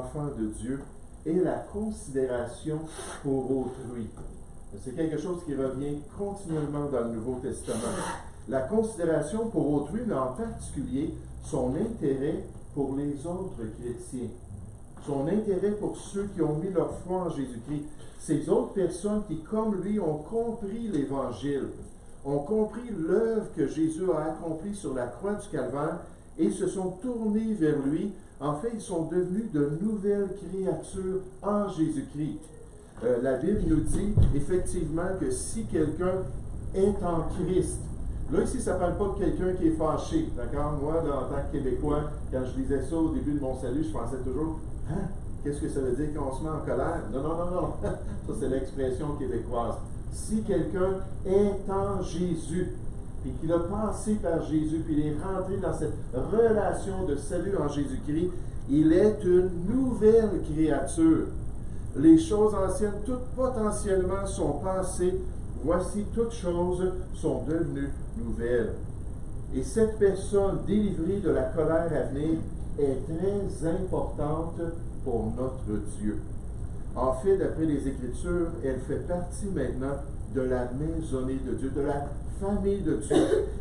enfants de Dieu est la considération pour autrui. C'est quelque chose qui revient continuellement dans le Nouveau Testament. La considération pour autrui, mais en particulier son intérêt pour les autres chrétiens. Son intérêt pour ceux qui ont mis leur foi en Jésus-Christ. Ces autres personnes qui, comme lui, ont compris l'Évangile, ont compris l'œuvre que Jésus a accomplie sur la croix du Calvaire et se sont tournés vers lui. En fait, ils sont devenus de nouvelles créatures en Jésus-Christ. La Bible nous dit effectivement que si quelqu'un est en Christ, là ici, ça ne parle pas de quelqu'un qui est fâché, d'accord? Moi, là, en tant que Québécois, quand je lisais ça au début de mon salut, je pensais toujours, « Hein? Qu'est-ce que ça veut dire qu'on se met en colère? » Non, non, non, non. Ça, c'est l'expression québécoise. Si quelqu'un est en Jésus, puis qu'il a passé par Jésus, puis il est rentré dans cette relation de salut en Jésus-Christ, il est une nouvelle créature. Les choses anciennes, toutes potentiellement, sont passées. Voici, toutes choses sont devenues nouvelles. Et cette personne délivrée de la colère à venir est très importante pour notre Dieu. En fait, d'après les Écritures, elle fait partie maintenant de la maisonnée de Dieu, de la famille de Dieu.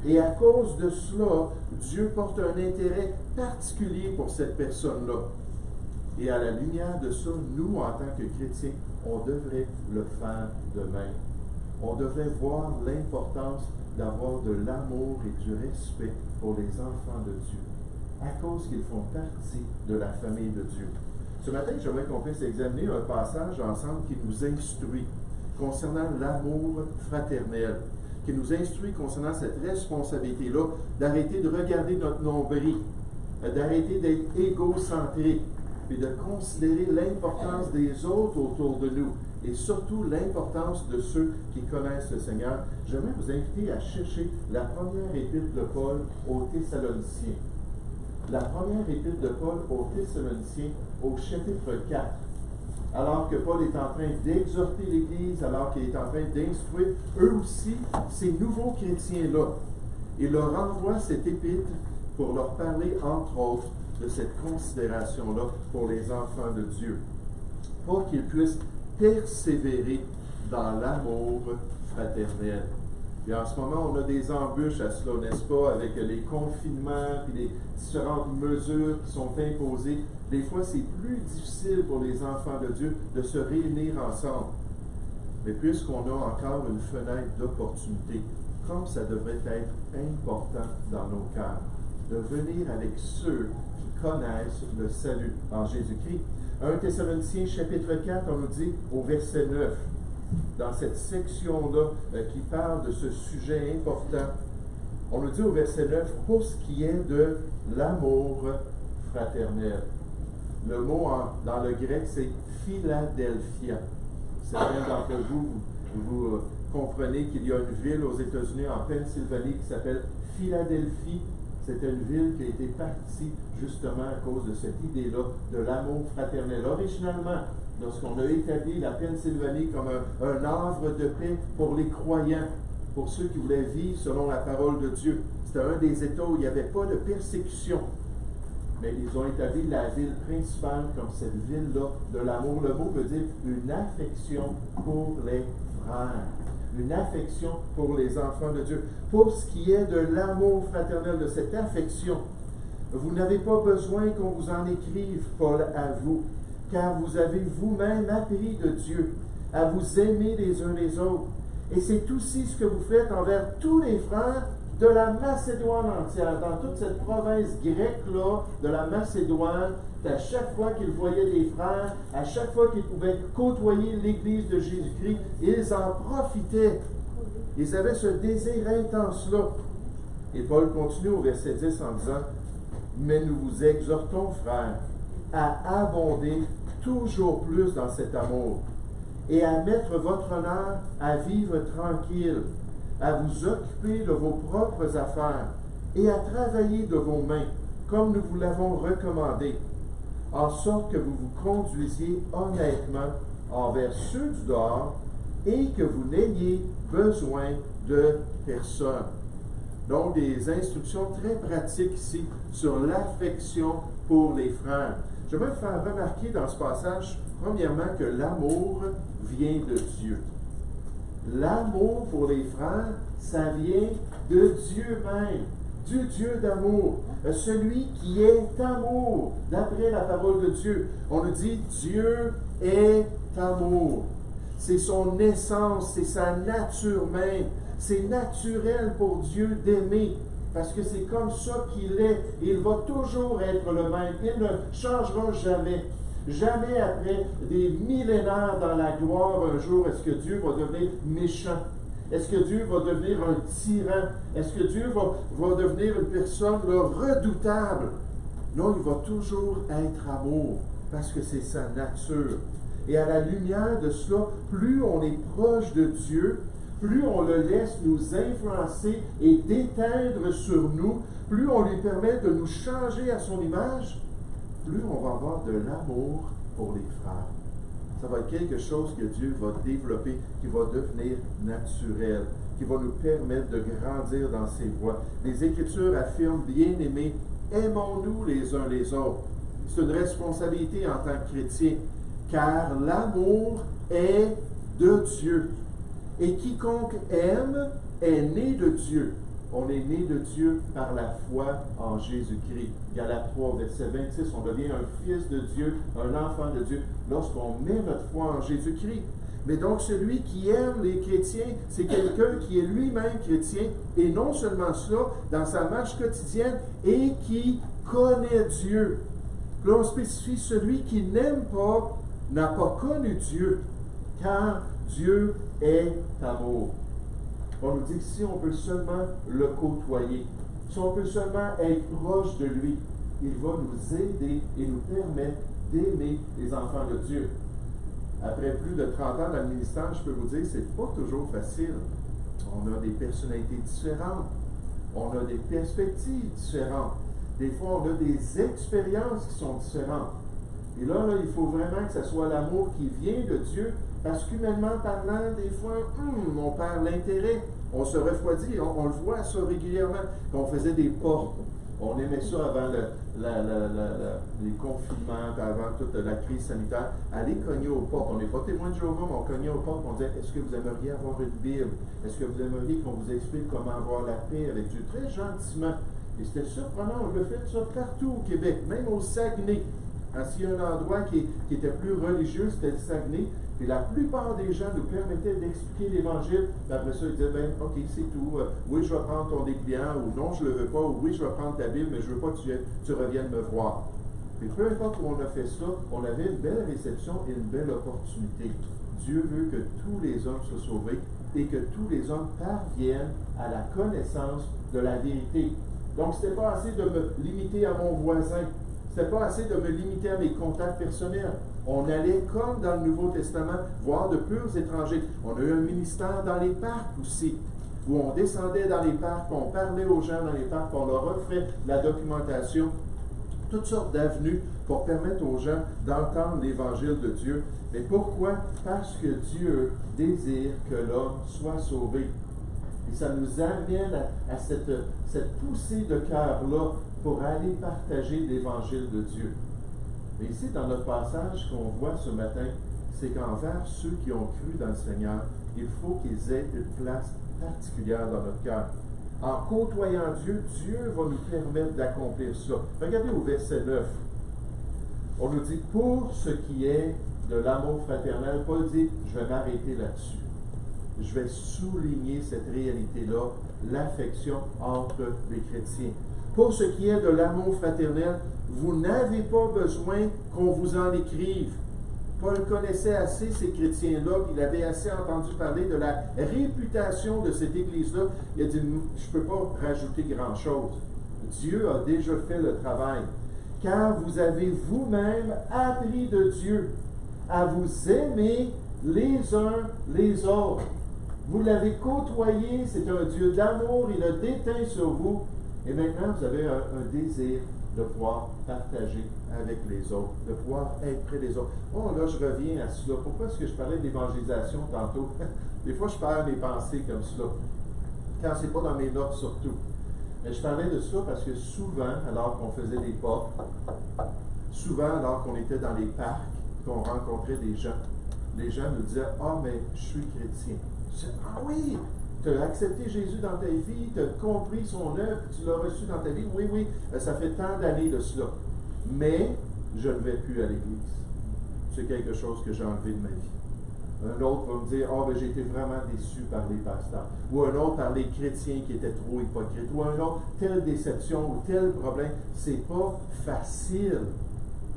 Et à cause de cela, Dieu porte un intérêt particulier pour cette personne-là. Et à la lumière de ça, nous, en tant que chrétiens, on devrait le faire de même. On devrait voir l'importance d'avoir de l'amour et du respect pour les enfants de Dieu, à cause qu'ils font partie de la famille de Dieu. Ce matin, j'aimerais qu'on puisse examiner un passage ensemble qui nous instruit concernant l'amour fraternel, qui nous instruit concernant cette responsabilité-là d'arrêter de regarder notre nombril, d'arrêter d'être égocentrique, et de considérer l'importance des autres autour de nous, et surtout l'importance de ceux qui connaissent le Seigneur. J'aimerais vous inviter à chercher la première épître de Paul aux Thessaloniciens. La première épître de Paul aux Thessaloniciens, au chapitre 4. Alors que Paul est en train d'exhorter l'Église, alors qu'il est en train d'instruire, eux aussi, ces nouveaux chrétiens-là. Il leur envoie cette épître pour leur parler, entre autres, de cette considération-là pour les enfants de Dieu, pour qu'ils puissent persévérer dans l'amour fraternel. Et en ce moment, on a des embûches à cela, n'est-ce pas, avec les confinements et les différentes mesures qui sont imposées. Des fois, c'est plus difficile pour les enfants de Dieu de se réunir ensemble. Mais puisqu'on a encore une fenêtre d'opportunité, comme ça devrait être important dans nos cœurs, de venir avec ceux qui connaissent le salut en Jésus-Christ. 1 Thessaloniciens chapitre 4, on nous dit au verset 9, dans cette section-là qui parle de ce sujet important, on nous dit au verset 9, pour ce qui est de l'amour fraternel. Le mot dans le grec, c'est Philadelphia. Certains d'entre vous comprenez qu'il y a une ville aux États-Unis, en Pennsylvanie, qui s'appelle Philadelphie. C'est une ville qui a été partie justement à cause de cette idée-là de l'amour fraternel. Originalement, lorsqu'on a établi la Pennsylvanie comme un havre de paix pour les croyants, pour ceux qui voulaient vivre selon la parole de Dieu, c'était un des États où il n'y avait pas de persécution. Mais ils ont établi la ville principale comme cette ville-là de l'amour. Le mot veut dire une affection pour les frères. Une affection pour les enfants de Dieu. Pour ce qui est de l'amour fraternel, de cette affection, vous n'avez pas besoin qu'on vous en écrive, Paul, à vous, car vous avez vous-même appris de Dieu à vous aimer les uns les autres. Et c'est aussi ce que vous faites envers tous les frères de la Macédoine entière, dans toute cette province grecque-là de la Macédoine, à chaque fois qu'ils voyaient des frères, à chaque fois qu'ils pouvaient côtoyer l'Église de Jésus-Christ, ils en profitaient. Ils avaient ce désir intense-là. Et Paul continue au verset 10 en disant, « Mais nous vous exhortons, frères, à abonder toujours plus dans cet amour, et à mettre votre honneur à vivre tranquille, à vous occuper de vos propres affaires et à travailler de vos mains, comme nous vous l'avons recommandé, en sorte que vous vous conduisiez honnêtement envers ceux du dehors et que vous n'ayez besoin de personne. » Donc, des instructions très pratiques ici sur l'affection pour les frères. Je vais faire remarquer dans ce passage, premièrement, que l'amour vient de Dieu. L'amour pour les frères, ça vient de Dieu même, du Dieu d'amour, celui qui est amour, d'après la parole de Dieu. On nous dit, Dieu est amour. C'est son essence, c'est sa nature même. C'est naturel pour Dieu d'aimer, parce que c'est comme ça qu'il est. Il va toujours être le même. Il ne changera jamais. Jamais après des millénaires dans la gloire, un jour, est-ce que Dieu va devenir méchant? Est-ce que Dieu va devenir un tyran? Est-ce que Dieu va devenir une personne là, redoutable? Non, il va toujours être amour, parce que c'est sa nature. Et à la lumière de cela, plus on est proche de Dieu, plus on le laisse nous influencer et déteindre sur nous, plus on lui permet de nous changer à son image, plus on va avoir de l'amour pour les frères. Ça va être quelque chose que Dieu va développer, qui va devenir naturel, qui va nous permettre de grandir dans ses voies. Les Écritures affirment, bien-aimés, aimons-nous les uns les autres. C'est une responsabilité en tant que chrétien, car l'amour est de Dieu. Et quiconque aime est né de Dieu. On est né de Dieu par la foi en Jésus-Christ. Galates 3, verset 26, on devient un fils de Dieu, un enfant de Dieu, lorsqu'on met notre foi en Jésus-Christ. Mais donc, celui qui aime les chrétiens, c'est quelqu'un qui est lui-même chrétien, et non seulement cela, dans sa marche quotidienne, et qui connaît Dieu. Là, on spécifie, celui qui n'aime pas n'a pas connu Dieu, car Dieu est amour. On nous dit que si on peut seulement le côtoyer, si on peut seulement être proche de lui, il va nous aider et nous permettre d'aimer les enfants de Dieu. Après plus de 30 ans dans le ministère, je peux vous dire que ce n'est pas toujours facile. On a des personnalités différentes, on a des perspectives différentes. Des fois, on a des expériences qui sont différentes. Et là, il faut vraiment que ce soit l'amour qui vient de Dieu, parce qu'humainement parlant, des fois, on perd l'intérêt, on se refroidit, on le voit ça régulièrement. Quand on faisait des portes, on aimait ça avant les confinements, avant toute la crise sanitaire, aller cogner aux portes. On n'est pas témoin de Jéhovah, mais on cognait aux portes, on disait, est-ce que vous aimeriez avoir une Bible? Est-ce que vous aimeriez qu'on vous explique comment avoir la paix avec Dieu? Très gentiment. Et c'était surprenant, on le fait ça partout au Québec, même au Saguenay. S'il y a un endroit qui était plus religieux, c'était le Saguenay. Puis la plupart des gens nous permettaient d'expliquer l'Évangile. Puis après ça, ils disaient, ben, OK, c'est tout. Oui, je vais prendre ton dépliant, ou non, je ne le veux pas, ou oui, je vais prendre ta Bible, mais je ne veux pas que tu reviennes me voir. Puis peu importe où on a fait ça, on avait une belle réception et une belle opportunité. Dieu veut que tous les hommes soient sauvés et que tous les hommes parviennent à la connaissance de la vérité. Donc, ce n'était pas assez de me limiter à mon voisin. Ce n'était pas assez de me limiter à mes contacts personnels. On allait, comme dans le Nouveau Testament, voir de purs étrangers. On a eu un ministère dans les parcs aussi, où on descendait dans les parcs, on parlait aux gens dans les parcs, on leur offrait la documentation, toutes sortes d'avenues pour permettre aux gens d'entendre l'Évangile de Dieu. Mais pourquoi? Parce que Dieu désire que l'homme soit sauvé. Et ça nous amène à cette poussée de cœur-là pour aller partager l'Évangile de Dieu. Mais ici, dans notre passage qu'on voit ce matin, c'est qu'envers ceux qui ont cru dans le Seigneur, il faut qu'ils aient une place particulière dans notre cœur. En côtoyant Dieu, Dieu va nous permettre d'accomplir ça. Regardez au verset 9. On nous dit, pour ce qui est de l'amour fraternel, Paul dit, je vais m'arrêter là-dessus. Je vais souligner cette réalité-là, l'affection entre les chrétiens. Pour ce qui est de l'amour fraternel, vous n'avez pas besoin qu'on vous en écrive. Paul connaissait assez ces chrétiens-là, il avait assez entendu parler de la réputation de cette Église-là. Il a dit, je ne peux pas rajouter grand-chose. Dieu a déjà fait le travail. Car vous avez vous-même appris de Dieu à vous aimer les uns les autres. Vous l'avez côtoyé, c'est un Dieu d'amour, il a déteint sur vous. Et maintenant, vous avez un désir de pouvoir partager avec les autres, de pouvoir être près des autres. Oh, là, je reviens à cela. Pourquoi est-ce que je parlais d'évangélisation tantôt? Des fois, je perds mes pensées comme cela, quand ce n'est pas dans mes notes surtout. Mais je parlais de cela parce que souvent, alors qu'on faisait des portes, souvent, alors qu'on était dans les parcs, qu'on rencontrait des gens, les gens nous disaient « Ah, mais je suis chrétien. » Je disais « Ah oui, tu as accepté Jésus dans ta vie, tu as compris son œuvre, tu l'as reçu dans ta vie. Oui, oui, ça fait tant d'années de cela. Mais je ne vais plus à l'église. C'est quelque chose que j'ai enlevé de ma vie. » Un autre va me dire « Ah, ben j'ai été vraiment déçu par les pasteurs. » Ou un autre par les chrétiens qui étaient trop hypocrites. Ou un autre, telle déception ou tel problème. C'est pas facile,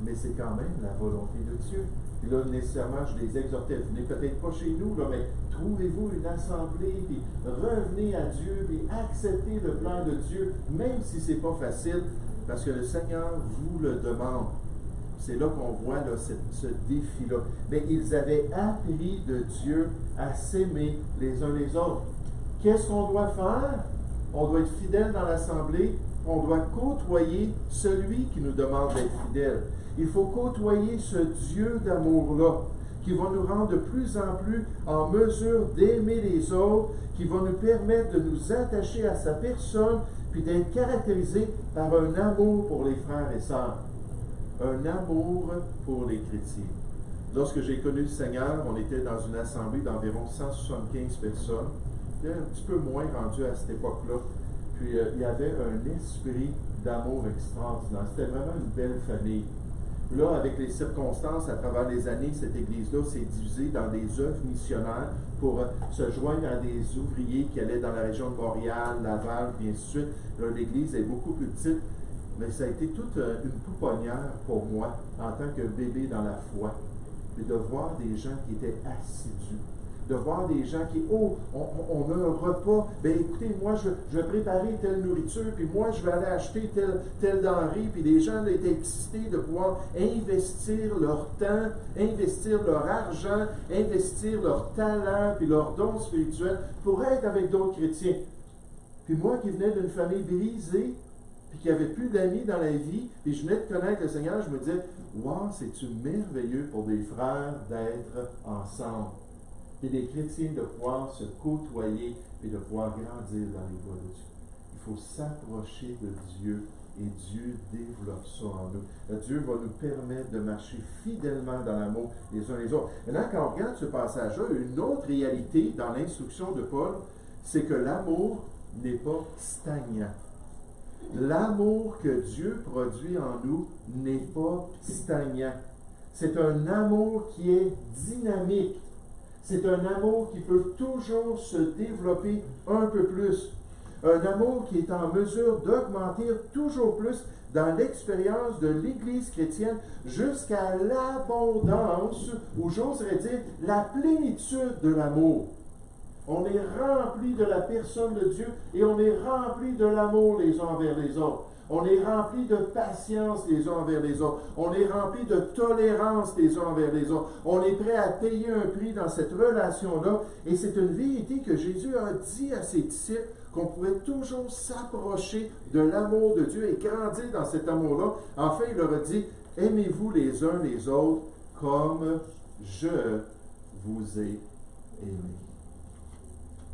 mais c'est quand même la volonté de Dieu. Puis là, nécessairement, je les exhortais. Venez peut-être pas chez nous, là, mais trouvez-vous une assemblée, puis revenez à Dieu, puis acceptez le plan de Dieu, même si c'est pas facile, parce que le Seigneur vous le demande. C'est là qu'on voit là, ce défi-là. Mais ils avaient appris de Dieu à s'aimer les uns les autres. Qu'est-ce qu'on doit faire? On doit être fidèle dans l'assemblée. On doit côtoyer celui qui nous demande d'être fidèle. Il faut côtoyer ce Dieu d'amour-là, qui va nous rendre de plus en plus en mesure d'aimer les autres, qui va nous permettre de nous attacher à sa personne, puis d'être caractérisé par un amour pour les frères et sœurs. Un amour pour les chrétiens. Lorsque j'ai connu le Seigneur, on était dans une assemblée d'environ 175 personnes. C'était un petit peu moins rendu à cette époque-là. Puis il y avait un esprit d'amour extraordinaire. C'était vraiment une belle famille. Là, avec les circonstances, à travers les années, cette église-là s'est divisée dans des œuvres missionnaires pour se joindre à des ouvriers qui allaient dans la région de Montréal, Laval, puis ainsi de suite. Là, l'église est beaucoup plus petite. Mais ça a été toute une pouponnière pour moi, en tant que bébé dans la foi. Puis de voir des gens qui étaient assidus. De voir des gens qui, oh, on a un repas, bien écoutez, moi je vais préparer telle nourriture, puis moi je vais aller acheter telle denrée, puis les gens étaient excités de pouvoir investir leur temps, investir leur argent, investir leur talent, puis leur don spirituel pour être avec d'autres chrétiens. Puis moi qui venais d'une famille brisée, puis qui n'avait plus d'amis dans la vie, puis je venais de connaître le Seigneur, je me disais, wow, c'est-tu merveilleux pour des frères d'être ensemble. Et des chrétiens de pouvoir se côtoyer et de pouvoir grandir dans les voies de Dieu. Il faut s'approcher de Dieu et Dieu développe ça en nous. Dieu va nous permettre de marcher fidèlement dans l'amour les uns les autres. Maintenant, quand on regarde ce passage-là, une autre réalité dans l'instruction de Paul, c'est que l'amour n'est pas stagnant. L'amour que Dieu produit en nous n'est pas stagnant. C'est un amour qui est dynamique. C'est un amour qui peut toujours se développer un peu plus. Un amour qui est en mesure d'augmenter toujours plus dans l'expérience de l'Église chrétienne jusqu'à l'abondance, ou j'oserais dire la plénitude de l'amour. On est rempli de la personne de Dieu et on est rempli de l'amour les uns envers les autres. On est rempli de patience les uns envers les autres. On est rempli de tolérance les uns envers les autres. On est prêt à payer un prix dans cette relation-là. Et c'est une vérité que Jésus a dit à ses disciples, qu'on pouvait toujours s'approcher de l'amour de Dieu et grandir dans cet amour-là. Enfin, il leur a dit, aimez-vous les uns les autres comme je vous ai aimés.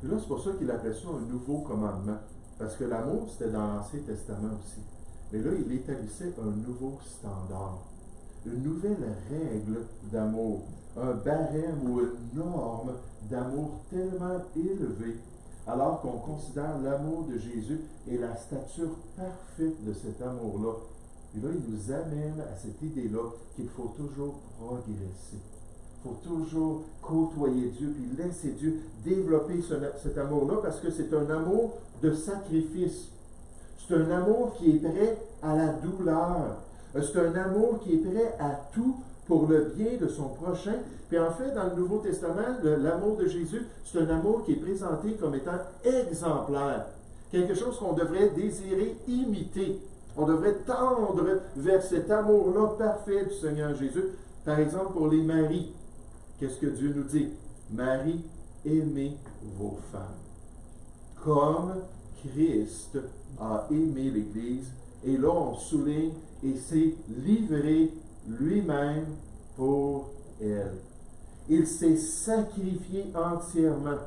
Puis là, c'est pour ça qu'il appelle ça un nouveau commandement. Parce que l'amour, c'était dans l'Ancien Testament aussi. Mais là, il établissait un nouveau standard, une nouvelle règle d'amour, un barème ou une norme d'amour tellement élevée, alors qu'on considère l'amour de Jésus et la stature parfaite de cet amour-là. Et là, il nous amène à cette idée-là qu'il faut toujours progresser. Il faut toujours côtoyer Dieu, puis laisser Dieu développer cet amour-là, parce que c'est un amour de sacrifice. C'est un amour qui est prêt à la douleur. C'est un amour qui est prêt à tout pour le bien de son prochain. Puis en fait, dans le Nouveau Testament, l'amour de Jésus, c'est un amour qui est présenté comme étant exemplaire. Quelque chose qu'on devrait désirer imiter. On devrait tendre vers cet amour-là parfait du Seigneur Jésus. Par exemple, pour les maris, qu'est-ce que Dieu nous dit? Marie, aimez vos femmes. Comme Christ a aimé l'Église, et là on souligne, et s'est livré lui-même pour elle. Il s'est sacrifié entièrement.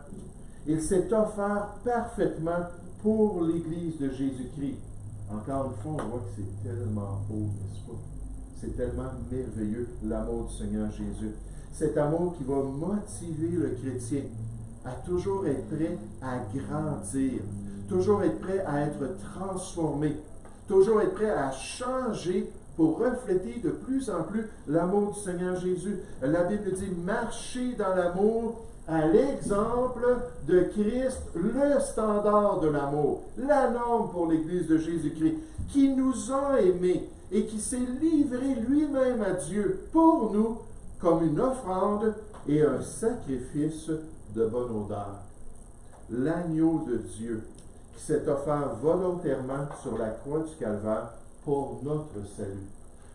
Il s'est offert parfaitement pour l'Église de Jésus-Christ. Encore une fois, on voit que c'est tellement beau, n'est-ce pas? C'est tellement merveilleux, l'amour du Seigneur Jésus. Cet amour qui va motiver le chrétien à toujours être prêt à grandir, toujours être prêt à être transformé, toujours être prêt à changer pour refléter de plus en plus l'amour du Seigneur Jésus. La Bible dit, marchez dans l'amour à l'exemple de Christ, le standard de l'amour, la norme pour l'Église de Jésus-Christ, qui nous a aimés et qui s'est livré lui-même à Dieu pour nous comme une offrande et un sacrifice de bonne odeur. L'agneau de Dieu qui s'est offert volontairement sur la croix du Calvaire pour notre salut,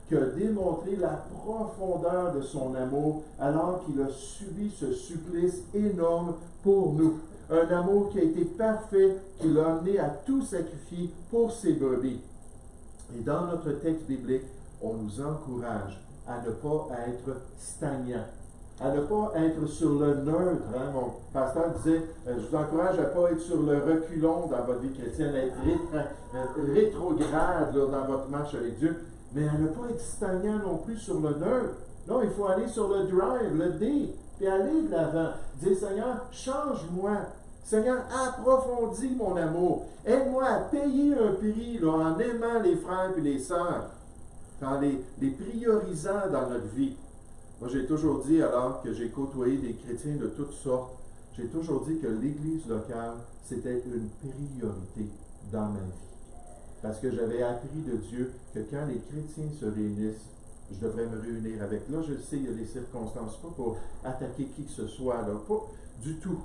qui a démontré la profondeur de son amour alors qu'il a subi ce supplice énorme pour nous. Un amour qui a été parfait, qui l'a amené à tout sacrifier pour ses brebis. Et dans notre texte biblique, on nous encourage à ne pas être stagnant, à ne pas être sur le neutre. Hein? Mon pasteur disait, je vous encourage à ne pas être sur le reculon dans votre vie chrétienne, à être rétrograde là, dans votre marche avec Dieu, mais à ne pas être stagnant non plus sur le neutre. Non, il faut aller sur le drive, le D, puis aller de l'avant. Dire, Seigneur, change-moi. Seigneur, approfondis mon amour. Aide-moi à payer un prix là, en aimant les frères et les sœurs, en les priorisant dans notre vie. Moi, j'ai toujours dit, alors que j'ai côtoyé des chrétiens de toutes sortes, j'ai toujours dit que l'Église locale, c'était une priorité dans ma vie. Parce que j'avais appris de Dieu que quand les chrétiens se réunissent, je devrais me réunir avec. Là, je le sais, il y a des circonstances, pas pour attaquer qui que ce soit, là, pas du tout.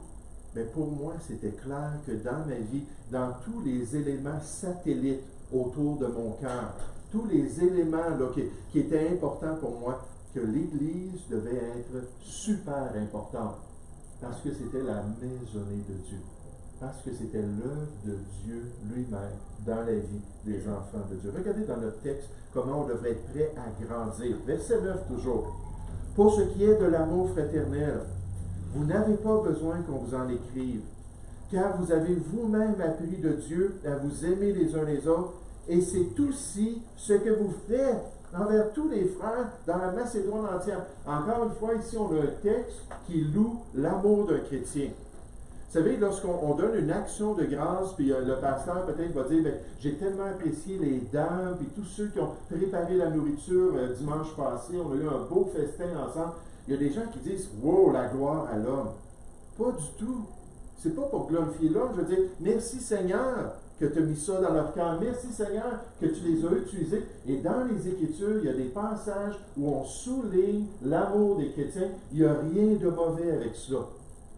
Mais pour moi, c'était clair que dans ma vie, dans tous les éléments satellites autour de mon cœur, tous les éléments là, qui étaient importants pour moi, que l'Église devait être super importante. Parce que c'était la maisonnée de Dieu. Parce que c'était l'œuvre de Dieu lui-même dans la vie des enfants de Dieu. Regardez dans notre texte comment on devrait être prêt à grandir. Verset 9 toujours. Pour ce qui est de l'amour fraternel, vous n'avez pas besoin qu'on vous en écrive, car vous avez vous-même appris de Dieu à vous aimer les uns les autres, et c'est aussi ce que vous faites envers tous les frères dans la Macédoine entière. Encore une fois, ici, on a un texte qui loue l'amour d'un chrétien. Vous savez, lorsqu'on donne une action de grâce, puis le pasteur peut-être va dire, j'ai tellement apprécié les dames, puis tous ceux qui ont préparé la nourriture dimanche passé, on a eu un beau festin ensemble. Il y a des gens qui disent, wow, la gloire à l'homme. Pas du tout. C'est pas pour glorifier l'homme. Je veux dire, merci Seigneur que tu as mis ça dans leur cœur. Merci Seigneur que tu les as utilisés. Et dans les Écritures, il y a des passages où on souligne l'amour des chrétiens. Il n'y a rien de mauvais avec ça.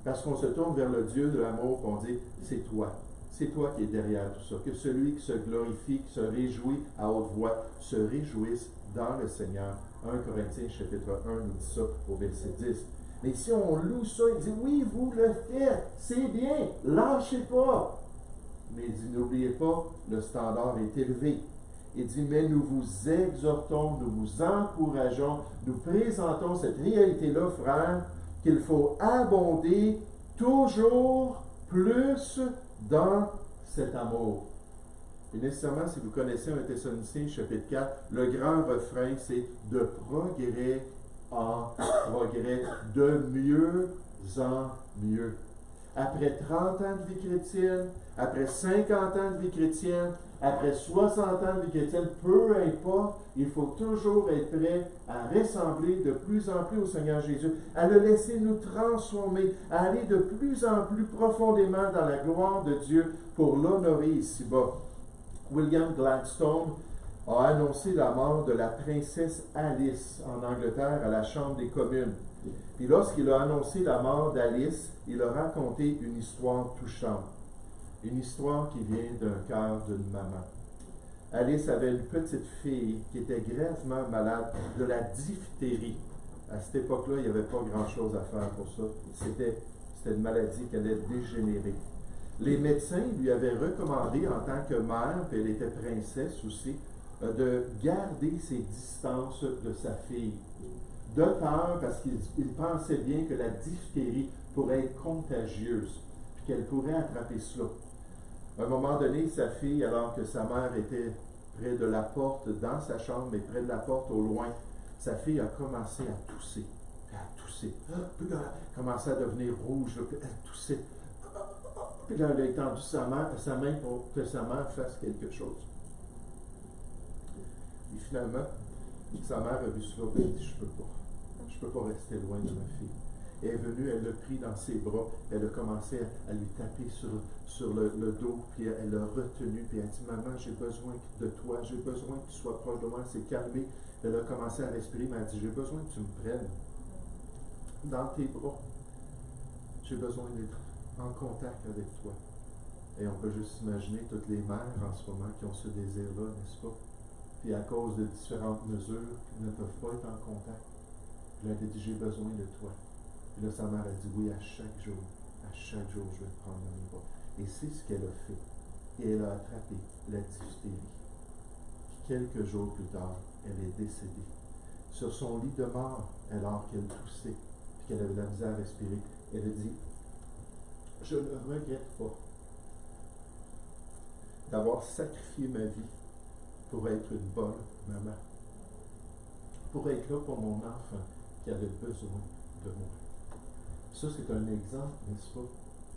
Parce qu'on se tourne vers le Dieu de l'amour et on dit, c'est toi. C'est toi qui es derrière tout ça. Que celui qui se glorifie, qui se réjouit à haute voix, se réjouisse dans le Seigneur. 1 Corinthiens chapitre 1 nous dit ça au verset 10. Mais si on loue ça, il dit, oui, vous le faites, c'est bien, lâchez pas. Mais il dit, n'oubliez pas, le standard est élevé. Il dit, mais nous vous exhortons, nous vous encourageons, nous présentons cette réalité-là, frères, qu'il faut abonder toujours plus dans cet amour. Et nécessairement, si vous connaissez 1 Thessaloniciens chapitre 4, le grand refrain, c'est de progrès en progrès, de mieux en mieux. Après 30 ans de vie chrétienne, après 50 ans de vie chrétienne, après 60 ans de vie chrétienne, peu importe, il faut toujours être prêt à ressembler de plus en plus au Seigneur Jésus, à le laisser nous transformer, à aller de plus en plus profondément dans la gloire de Dieu pour l'honorer ici-bas. William Gladstone a annoncé la mort de la princesse Alice en Angleterre à la Chambre des communes. Puis lorsqu'il a annoncé la mort d'Alice, il a raconté une histoire touchante. Une histoire qui vient d'un cœur d'une maman. Alice avait une petite fille qui était gravement malade de la diphtérie. À cette époque-là, il n'y avait pas grand-chose à faire pour ça. C'était une maladie qui allait dégénérer. Les médecins lui avaient recommandé, en tant que mère, puis elle était princesse aussi, de garder ses distances de sa fille. De peur, parce qu'il pensait bien que la diphtérie pourrait être contagieuse, puis qu'elle pourrait attraper cela. À un moment donné, sa fille, alors que sa mère était près de la porte, dans sa chambre, mais près de la porte au loin, sa fille a commencé à tousser. Puis là, elle a commencé à devenir rouge, là, puis elle toussait. Puis là, elle a étendu sa main pour que sa mère fasse quelque chose. Et finalement, sa mère a vu cela, et elle a dit, je peux pas rester loin de ma fille. Elle est venue, elle l'a pris dans ses bras, elle a commencé à lui taper sur le dos, puis elle l'a retenu, puis elle a dit, maman, j'ai besoin de toi, j'ai besoin que tu sois proche de moi. Elle s'est calmée, elle a commencé à respirer, mais elle a dit, j'ai besoin que tu me prennes dans tes bras. J'ai besoin d'être en contact avec toi. Et on peut juste imaginer toutes les mères en ce moment qui ont ce désir-là, n'est-ce pas? Puis à cause de différentes mesures, ils ne peuvent pas être en contact. Puis elle a dit, j'ai besoin de toi. Puis là, sa mère a dit, oui, à chaque jour, je vais te prendre dans mes bras. Et c'est ce qu'elle a fait. Et elle a attrapé la diphtérie. Quelques jours plus tard, elle est décédée. Sur son lit de mort, alors qu'elle toussait, puis qu'elle avait de la misère à respirer, elle a dit, je ne regrette pas d'avoir sacrifié ma vie pour être une bonne maman, pour être là pour mon enfant qui avait besoin de moi. Ça, c'est un exemple, n'est-ce pas?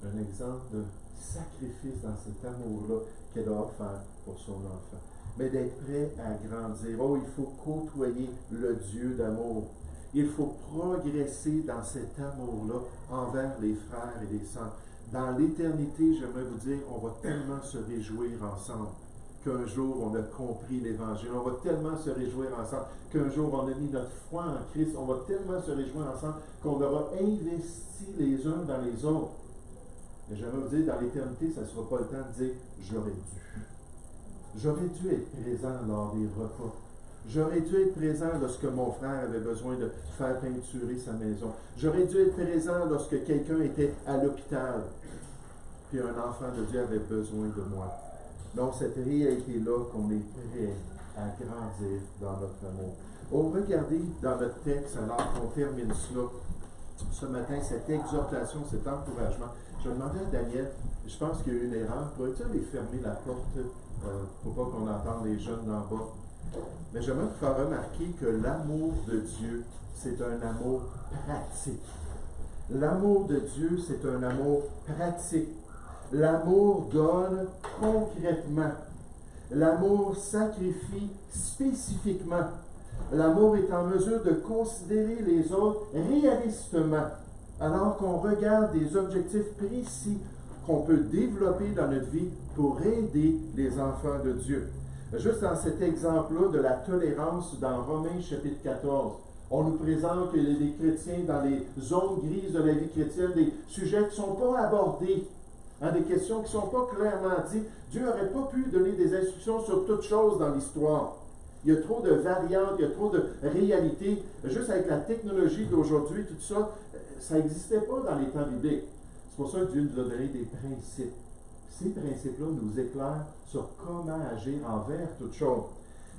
Un exemple de sacrifice dans cet amour-là qu'elle a offert pour son enfant. Mais d'être prêt à grandir. Oh, il faut côtoyer le Dieu d'amour. Il faut progresser dans cet amour-là envers les frères et les sœurs. Dans l'éternité, j'aimerais vous dire, on va tellement se réjouir ensemble qu'un jour on a compris l'Évangile. On va tellement se réjouir ensemble qu'un jour on a mis notre foi en Christ. On va tellement se réjouir ensemble qu'on aura investi les uns dans les autres. Mais j'aimerais vous dire, dans l'éternité, ça ne sera pas le temps de dire « j'aurais dû ». J'aurais dû être présent lors des repas. J'aurais dû être présent lorsque mon frère avait besoin de faire peinturer sa maison. J'aurais dû être présent lorsque quelqu'un était à l'hôpital. Puis un enfant de Dieu avait besoin de moi. Donc, cette réalité-là qu'on est prêt à grandir dans notre amour. Oh, regardez dans notre texte, alors qu'on termine cela, ce matin, cette exhortation, cet encouragement. Je demandais à Daniel, je pense qu'il y a eu une erreur. Pourrais-tu aller fermer la porte pour pas qu'on entende les jeunes d'en bas? Mais j'aimerais vous faire remarquer que l'amour de Dieu, c'est un amour pratique. L'amour de Dieu, c'est un amour pratique. L'amour donne concrètement. L'amour sacrifie spécifiquement. L'amour est en mesure de considérer les autres réalistement, alors qu'on regarde des objectifs précis qu'on peut développer dans notre vie pour aider les enfants de Dieu. Juste dans cet exemple-là de la tolérance dans Romains chapitre 14, on nous présente qu'il y a des chrétiens dans les zones grises de la vie chrétienne, des sujets qui ne sont pas abordés, des questions qui ne sont pas clairement dites. Dieu n'aurait pas pu donner des instructions sur toutes choses dans l'histoire. Il y a trop de variantes, il y a trop de réalités. Juste avec la technologie d'aujourd'hui, tout ça, ça n'existait pas dans les temps bibliques. C'est pour ça que Dieu nous a donné des principes. Ces principes-là nous éclairent sur comment agir envers toute chose.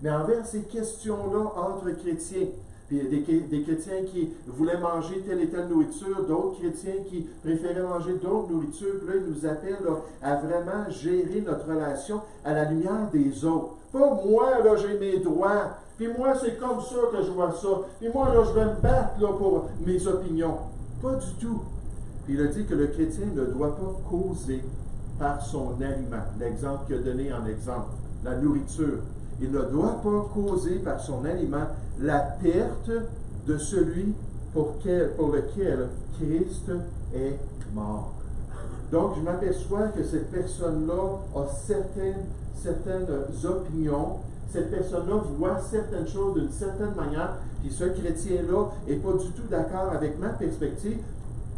Mais envers ces questions-là entre chrétiens, puis des chrétiens qui voulaient manger telle et telle nourriture, d'autres chrétiens qui préféraient manger d'autres nourritures, puis là, ils nous appellent là, à vraiment gérer notre relation à la lumière des autres. Pas moi, là, j'ai mes droits, puis moi, c'est comme ça que je vois ça, puis moi, là, je vais me battre là, pour mes opinions. Pas du tout. Puis il a dit que le chrétien ne doit pas causer par son aliment. L'exemple qu'il a donné en exemple, la nourriture. Il ne doit pas causer par son aliment la perte de celui pour lequel Christ est mort. Donc, je m'aperçois que cette personne-là a certaines opinions. Cette personne-là voit certaines choses d'une certaine manière, puis ce chrétien-là n'est pas du tout d'accord avec ma perspective.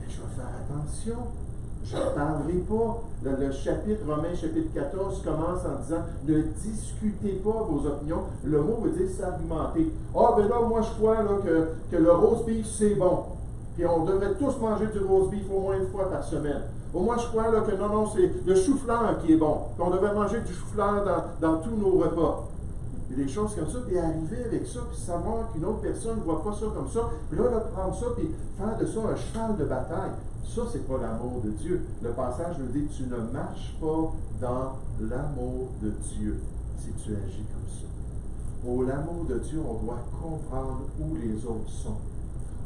Mais je vais faire attention. Je ne parlerai pas. Le chapitre Romains, chapitre 14, commence en disant « Ne discutez pas vos opinions ». Le mot veut dire s'argumenter. « Ah, ben là, moi, je crois là, que le roast beef, c'est bon. Puis on devrait tous manger du roast beef au moins une fois par semaine. Au moins, je crois là, que non, c'est le chou-fleur qui est bon. Puis on devrait manger du chou-fleur dans tous nos repas. » Il y a des choses comme ça, puis arriver avec ça, puis savoir qu'une autre personne ne voit pas ça comme ça, puis là, prendre ça, puis faire de ça un cheval de bataille. Ça, c'est pas l'amour de Dieu. Le passage nous dit, tu ne marches pas dans l'amour de Dieu. si tu agis comme ça. Pour l'amour de Dieu, on doit comprendre où les autres sont.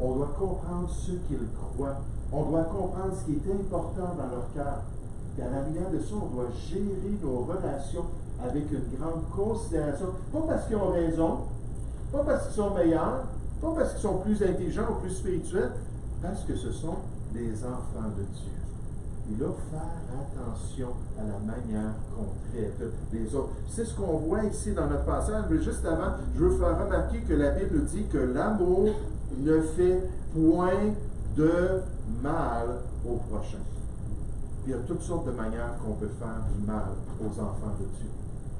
On doit comprendre ce qu'ils croient. On doit comprendre ce qui est important dans leur cœur. Et à la lumière de ça, on doit gérer nos relations avec une grande considération. Pas parce qu'ils ont raison, pas parce qu'ils sont meilleurs, pas parce qu'ils sont plus intelligents ou plus spirituels, parce que ce sont des enfants de Dieu. Il faut faire attention à la manière qu'on traite les autres. C'est ce qu'on voit ici dans notre passage. Mais juste avant, je veux faire remarquer que la Bible nous dit que l'amour ne fait point de mal au prochain. Il y a toutes sortes de manières qu'on peut faire du mal aux enfants de Dieu.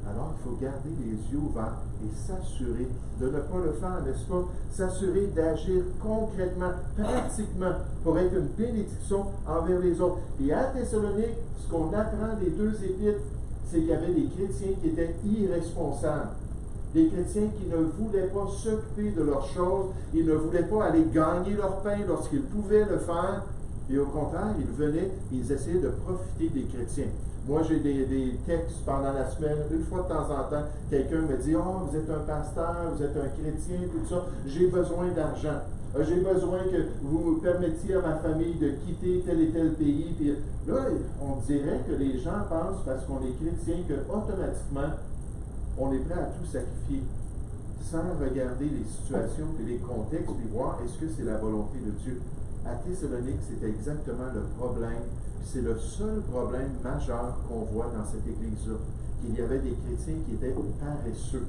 Alors, il faut garder les yeux ouverts et s'assurer de ne pas le faire, n'est-ce pas? S'assurer d'agir concrètement, pratiquement, pour être une bénédiction envers les autres. Et à Thessalonique, ce qu'on apprend des deux épîtres, c'est qu'il y avait des chrétiens qui étaient irresponsables. Des chrétiens qui ne voulaient pas s'occuper de leurs choses, ils ne voulaient pas aller gagner leur pain lorsqu'ils pouvaient le faire. Et au contraire, ils venaient, ils essayaient de profiter des chrétiens. Moi, j'ai des textes pendant la semaine, une fois de temps en temps, quelqu'un me dit « Oh, vous êtes un pasteur, vous êtes un chrétien, tout ça, j'ai besoin d'argent. J'ai besoin que vous permettiez à ma famille de quitter tel et tel pays. » Puis là, on dirait que les gens pensent, parce qu'on est chrétien, qu'automatiquement, on est prêt à tout sacrifier, sans regarder les situations et les contextes, puis voir est-ce que c'est la volonté de Dieu. À Thessalonique, c'était exactement le problème. C'est le seul problème majeur qu'on voit dans cette église-là. Qu'il y avait des chrétiens qui étaient paresseux.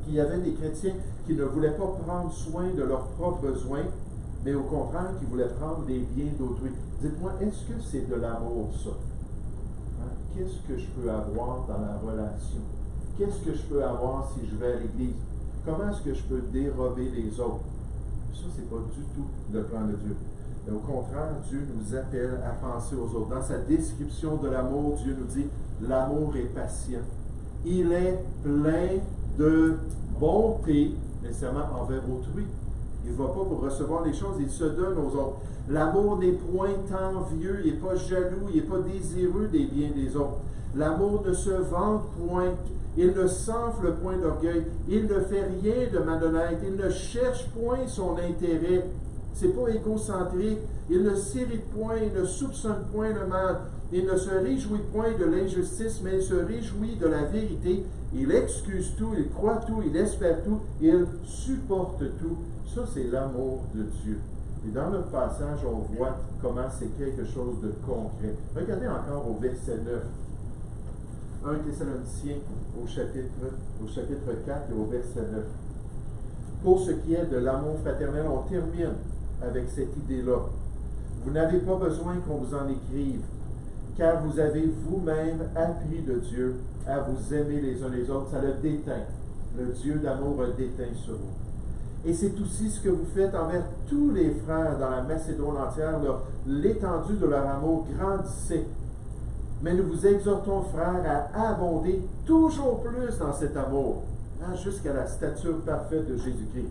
Qu'il y avait des chrétiens qui ne voulaient pas prendre soin de leurs propres besoins, mais au contraire, qui voulaient prendre les biens d'autrui. Dites-moi, est-ce que c'est de l'amour, ça? Hein? Qu'est-ce que je peux avoir dans la relation? Qu'est-ce que je peux avoir si je vais à l'église? Comment est-ce que je peux dérober les autres? Ça, ce n'est pas du tout le plan de Dieu. Mais au contraire, Dieu nous appelle à penser aux autres. Dans sa description de l'amour, Dieu nous dit « L'amour est patient. Il est plein de bonté, nécessairement envers autrui. » Il ne va pas pour recevoir les choses, il se donne aux autres. L'amour n'est point envieux, il n'est pas jaloux, il n'est pas désireux des biens des autres. L'amour ne se vante point, il ne s'enfle point d'orgueil, il ne fait rien de malhonnête, il ne cherche point son intérêt. C'est pas égocentrique, il ne s'irrite point, il ne soupçonne point le mal, il ne se réjouit point de l'injustice, mais il se réjouit de la vérité. Il excuse tout, il croit tout, il espère tout, il supporte tout. Ça, c'est l'amour de Dieu. Et dans notre passage, on voit comment c'est quelque chose de concret. Regardez encore au verset 9. 1 Thessaloniciens au chapitre 4 et au verset 9. Pour ce qui est de l'amour fraternel, on termine avec cette idée-là. Vous n'avez pas besoin qu'on vous en écrive, car vous avez vous-même appris de Dieu à vous aimer les uns les autres. Ça le déteint. Le Dieu d'amour a déteint sur vous. Et c'est aussi ce que vous faites envers tous les frères dans la Macédoine entière. L'étendue de leur amour grandissait. Mais nous vous exhortons, frères, à abonder toujours plus dans cet amour, jusqu'à la stature parfaite de Jésus-Christ.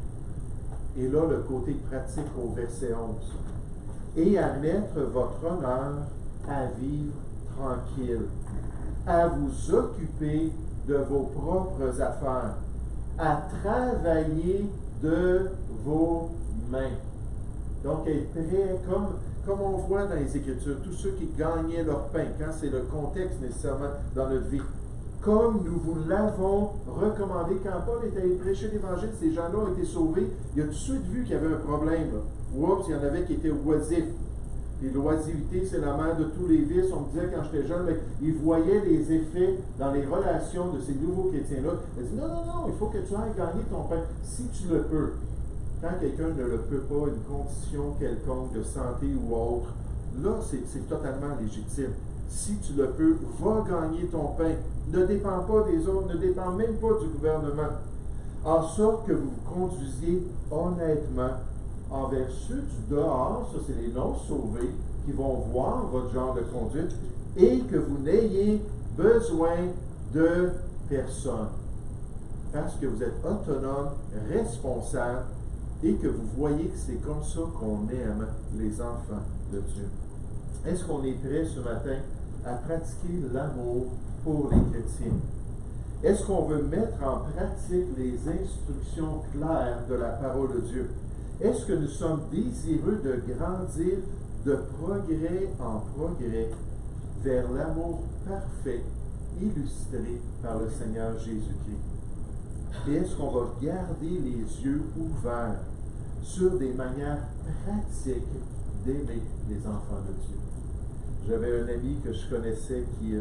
Et là, le côté pratique au verset 11. Et à mettre votre honneur à vivre tranquille, à vous occuper de vos propres affaires, à travailler de vos mains. Donc, être prêt, comme on voit dans les Écritures, tous ceux qui gagnaient leur pain, quand c'est le contexte nécessairement dans notre vie, comme nous vous l'avons recommandé. Quand Paul est allé prêcher l'Évangile, ces gens-là ont été sauvés. Il a tout de suite vu qu'il y avait un problème. Oups, il y en avait qui étaient oisifs. Et l'oisiveté, c'est la mère de tous les vices. On me disait quand j'étais jeune, mais ils voyaient les effets dans les relations de ces nouveaux chrétiens-là. Ils disaient, non, il faut que tu ailles gagner ton pain, si tu le peux. Quand quelqu'un ne le peut pas, une condition quelconque de santé ou autre, là, c'est totalement légitime. Si tu le peux, va gagner ton pain. Ne dépends pas des autres, ne dépends même pas du gouvernement. En sorte que vous vous conduisiez honnêtement envers ceux du dehors, ça c'est les non-sauvés, qui vont voir votre genre de conduite, et que vous n'ayez besoin de personne. Parce que vous êtes autonome, responsable, et que vous voyez que c'est comme ça qu'on aime les enfants de Dieu. Est-ce qu'on est prêt ce matin à pratiquer l'amour pour les chrétiens? Est-ce qu'on veut mettre en pratique les instructions claires de la parole de Dieu? Est-ce que nous sommes désireux de grandir de progrès en progrès vers l'amour parfait illustré par le Seigneur Jésus-Christ? Et est-ce qu'on va garder les yeux ouverts sur des manières pratiques d'aimer les enfants de Dieu? J'avais un ami que je connaissais qui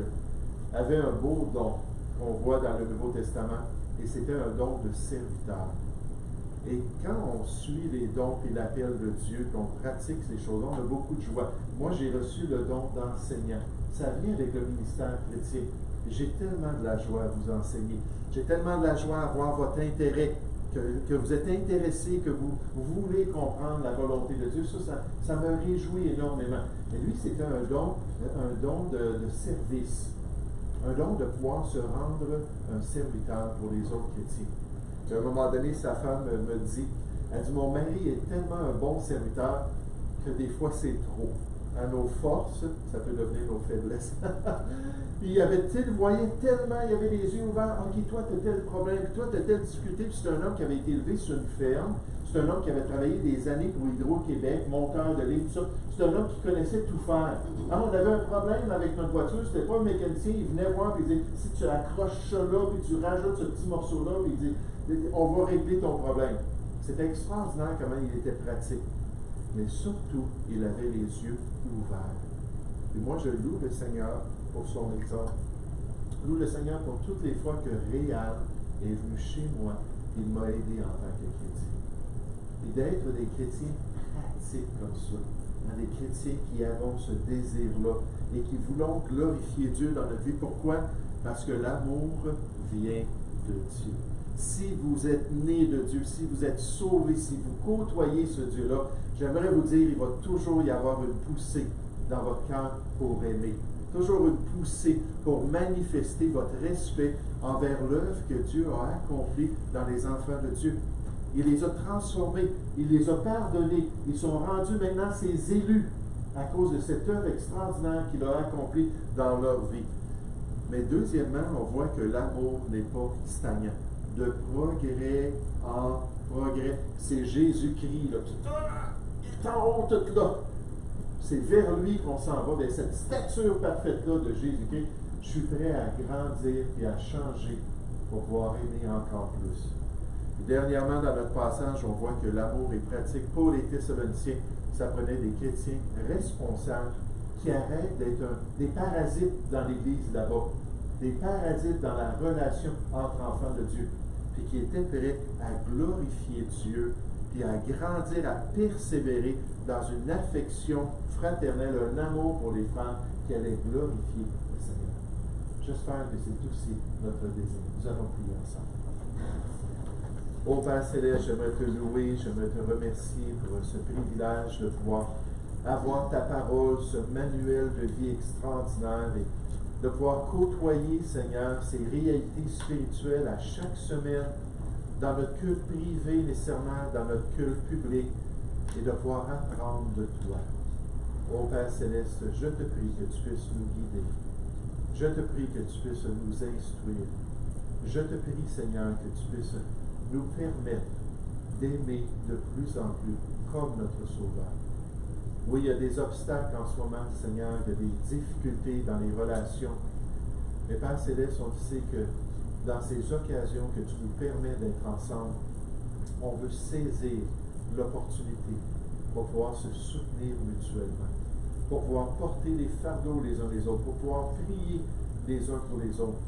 avait un beau don qu'on voit dans le Nouveau Testament, et c'était un don de serviteur. Et quand on suit les dons et l'appel de Dieu, qu'on pratique ces choses, on a beaucoup de joie. Moi, j'ai reçu le don d'enseignant. Ça vient avec le ministère chrétien. J'ai tellement de la joie à vous enseigner. J'ai tellement de la joie à voir votre intérêt, que vous êtes intéressé, que vous voulez comprendre la volonté de Dieu. Ça me réjouit énormément. Et lui, c'était un don de service. Un don de pouvoir se rendre un serviteur pour les autres chrétiens. Et à un moment donné, sa femme me dit, elle dit, mon mari est tellement un bon serviteur que des fois c'est trop. À nos forces, ça peut devenir nos faiblesses. Puis il voyait tellement, il avait les yeux ouverts. Ok, toi, tu as tel problème, toi, tu as telle difficulté. Puis c'est un homme qui avait été élevé sur une ferme. C'est un homme qui avait travaillé des années pour Hydro-Québec, monteur de ligne, tout ça. C'est un homme qui connaissait tout faire. Ah, on avait un problème avec notre voiture, c'était pas un mécanicien, il venait voir et il disait, si tu accroches ça là, puis tu rajoutes ce petit morceau-là, puis il dit, on va régler ton problème. C'était extraordinaire comment il était pratique. Mais surtout, il avait les yeux ouverts. Et moi, je loue le Seigneur pour son exemple. Je loue le Seigneur pour toutes les fois que Réal est venu chez moi, il m'a aidé en tant que chrétien. Et d'être des chrétiens pratiques comme ça, des chrétiens qui avons ce désir-là et qui voulons glorifier Dieu dans notre vie. Pourquoi? Parce que l'amour vient de Dieu. Si vous êtes né de Dieu, si vous êtes sauvé, si vous côtoyez ce Dieu-là, j'aimerais vous dire, il va toujours y avoir une poussée dans votre cœur pour aimer. Toujours une poussée pour manifester votre respect envers l'œuvre que Dieu a accomplie dans les enfants de Dieu. Il les a transformés, il les a pardonnés, ils sont rendus maintenant ses élus à cause de cette œuvre extraordinaire qu'il a accomplie dans leur vie. Mais deuxièmement, on voit que l'amour n'est pas stagnant. De progrès en progrès. C'est Jésus-Christ, là, qui tombe tout là. C'est vers lui qu'on s'en va, vers cette stature parfaite-là de Jésus-Christ. Je suis prêt à grandir et à changer pour pouvoir aimer encore plus. Et dernièrement, dans notre passage, on voit que l'amour est pratique pour les Thessaloniciens. Ça prenait des chrétiens responsables qui arrêtent d'être des parasites dans l'Église là-bas, des parasites dans la relation entre enfants de Dieu, puis qui étaient prêts à glorifier Dieu, puis à grandir, à persévérer dans une affection fraternelle, un amour pour les frères qui allait glorifier le Seigneur. J'espère que c'est aussi notre désir. Nous allons prier ensemble. Ô Père Céleste, j'aimerais te louer, j'aimerais te remercier pour ce privilège de pouvoir avoir ta parole, ce manuel de vie extraordinaire et de pouvoir côtoyer, Seigneur, ces réalités spirituelles à chaque semaine dans notre culte privé, nécessairement dans notre culte public, et de pouvoir apprendre de toi. Ô Père Céleste, je te prie que tu puisses nous guider. Je te prie que tu puisses nous instruire. Je te prie, Seigneur, que tu puisses nous permettre d'aimer de plus en plus comme notre Sauveur. Oui, il y a des obstacles en ce moment, Seigneur, il y a des difficultés dans les relations. Mais Père Céleste, on sait que dans ces occasions que tu nous permets d'être ensemble, on veut saisir l'opportunité pour pouvoir se soutenir mutuellement, pour pouvoir porter les fardeaux les uns les autres, pour pouvoir prier les uns pour les autres,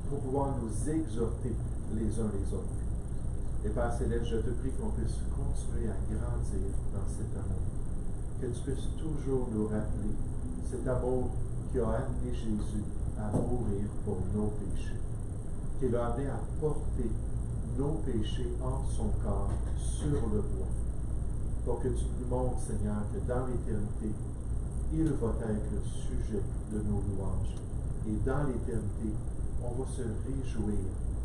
pour pouvoir nous exhorter les uns les autres. Et Père Céleste, je te prie qu'on puisse continuer à grandir dans cet amour, que tu puisses toujours nous rappeler cet amour qui a amené Jésus à mourir pour nos péchés, qu'il a amené à porter nos péchés en son corps sur le bois, pour que tu nous montres, Seigneur, que dans l'éternité, il va être le sujet de nos louanges. Et dans l'éternité, on va se réjouir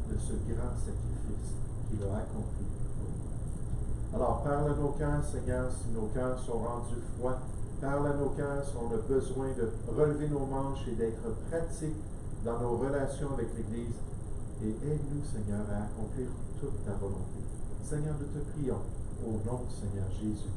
de ce grand sacrifice qu'il a accompli pour nous. Alors, parle à nos cœurs, Seigneur, si nos cœurs sont rendus froids. Parle à nos cœurs si on a besoin de relever nos manches et d'être pratiques dans nos relations avec l'Église. et aide-nous, Seigneur, à accomplir toute ta volonté. Seigneur, nous te prions au nom du Seigneur Jésus.